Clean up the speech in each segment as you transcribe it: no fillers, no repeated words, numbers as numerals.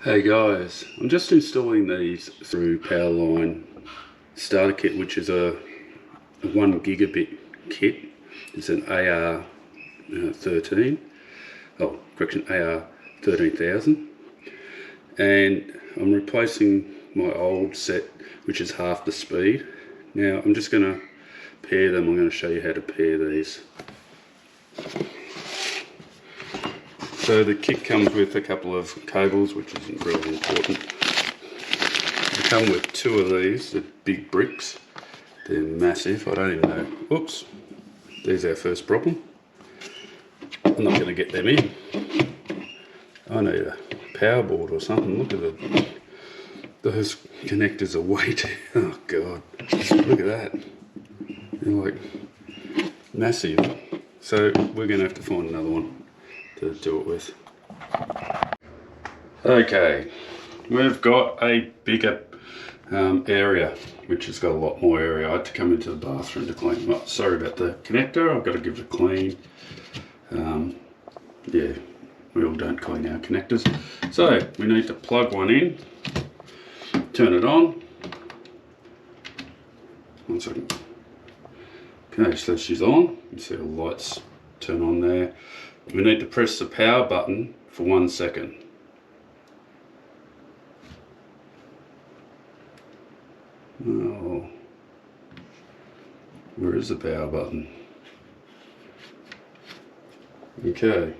Hey guys, I'm just installing these through powerline starter kit, which is a 1 gigabit kit. It's an AR13, AR 13000, and I'm replacing my old set, which is half the speed. Now I'm just going to pair them. I'm going to show you how to pair these. So the kit comes with a couple of cables, which isn't really important. They come with 2 of these, the big bricks. They're massive. I don't even know. Oops, there's our first problem. I'm not going to get them in. I need a power board or something. Look at those connectors are way too. Oh god, look at that. They're like massive. So we're going to have to find another one to do it with. Okay, we've got a bigger area, which has got a lot more area. I had to come into the bathroom to clean them up. Sorry about the connector, I've got to give it a clean. Yeah, we all don't clean our connectors. So we need to plug one in, turn it on. 1 second. Okay, so she's on. You see the lights turn on there. We need to press the power button for 1 second. Oh, where is the power button? Okay.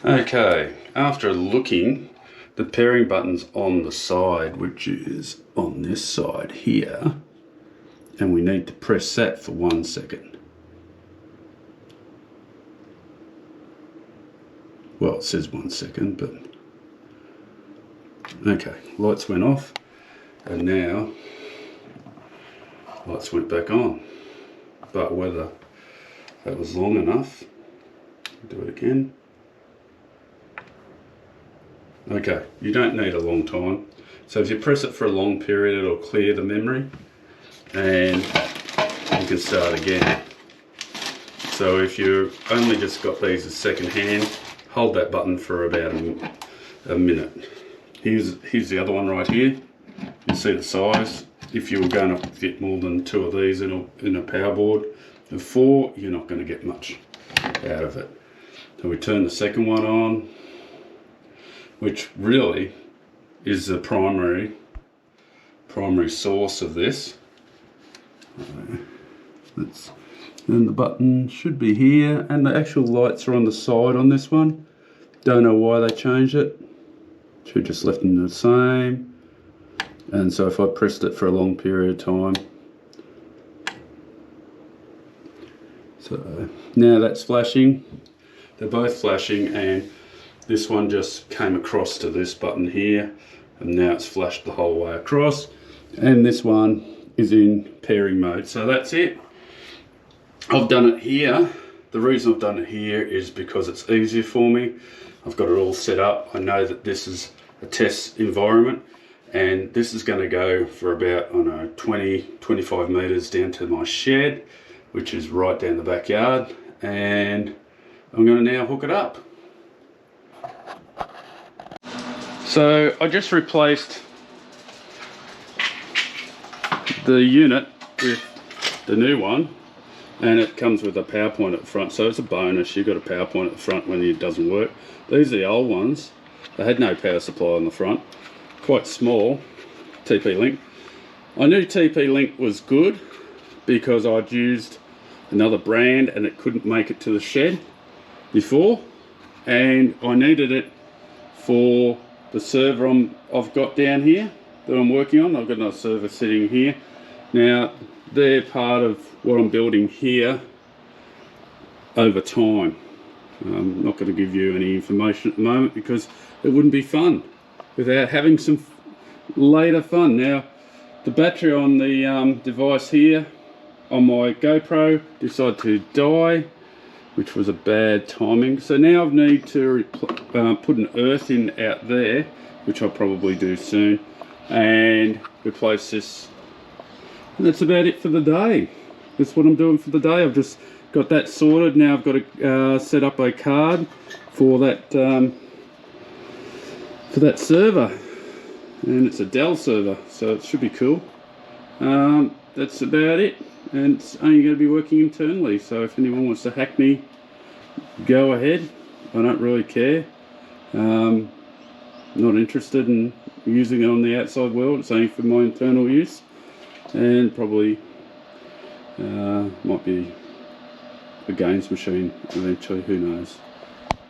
Okay, after looking, the pairing button's on the side, which is on this side here, and we need to press that for 1 second. Well, it says 1 second, but okay, lights went off, and now lights went back on. But whether that was long enough, do it again. Okay, you don't need a long time. So if you press it for a long period, it'll clear the memory, and you can start again. So if you only just got these as second hand, hold that button for about a minute. Here's the other one right here. You see the size. If you were going to fit more than 2 of these in a power board of 4, you're not going to get much out of it. So we turn the second one on, which really is the primary source of this. Then the button should be here, and the actual lights are on the side on this one. Don't know why they changed it. Should just left them the same. And so if I pressed it for a long period of time, so now that's flashing. They're both flashing, and this one just came across to this button here, and now it's flashed the whole way across. And this one is in pairing mode. So that's it. I've done it here. The reason I've done it here is because it's easier for me. I've got it all set up. I know that this is a test environment, and this is going to go for about, I don't know, 20-25 meters down to my shed, which is right down the backyard, and I'm going to now hook it up. So I just replaced the unit with the new one, and it comes with a power point at the front, so it's a bonus. You've got a power point at the front when it doesn't work. These are the old ones. They had no power supply on the front. Quite small. TPlink. I knew TPlink was good because I'd used another brand and it couldn't make it to the shed before, and I needed it for the server I've got down here that I'm working on. I've got another server sitting here. Now they're part of what I'm building here over time. I'm not going to give you any information at the moment because it wouldn't be fun without having some later fun. Now the battery on the device here on my GoPro decided to die, which was a bad timing. So now I need to put an earth in out there, which I'll probably do soon, and replace this. And that's about it for the day. That's what I'm doing for the day. I've just got that sorted. Now I've got to set up a card for that server, and it's a Dell server, so it should be cool. That's about it, and it's only going to be working internally, so if anyone wants to hack me, go ahead. I don't really care. Not interested in using it on the outside world. It's only for my internal use, and probably might be a games machine eventually, who knows.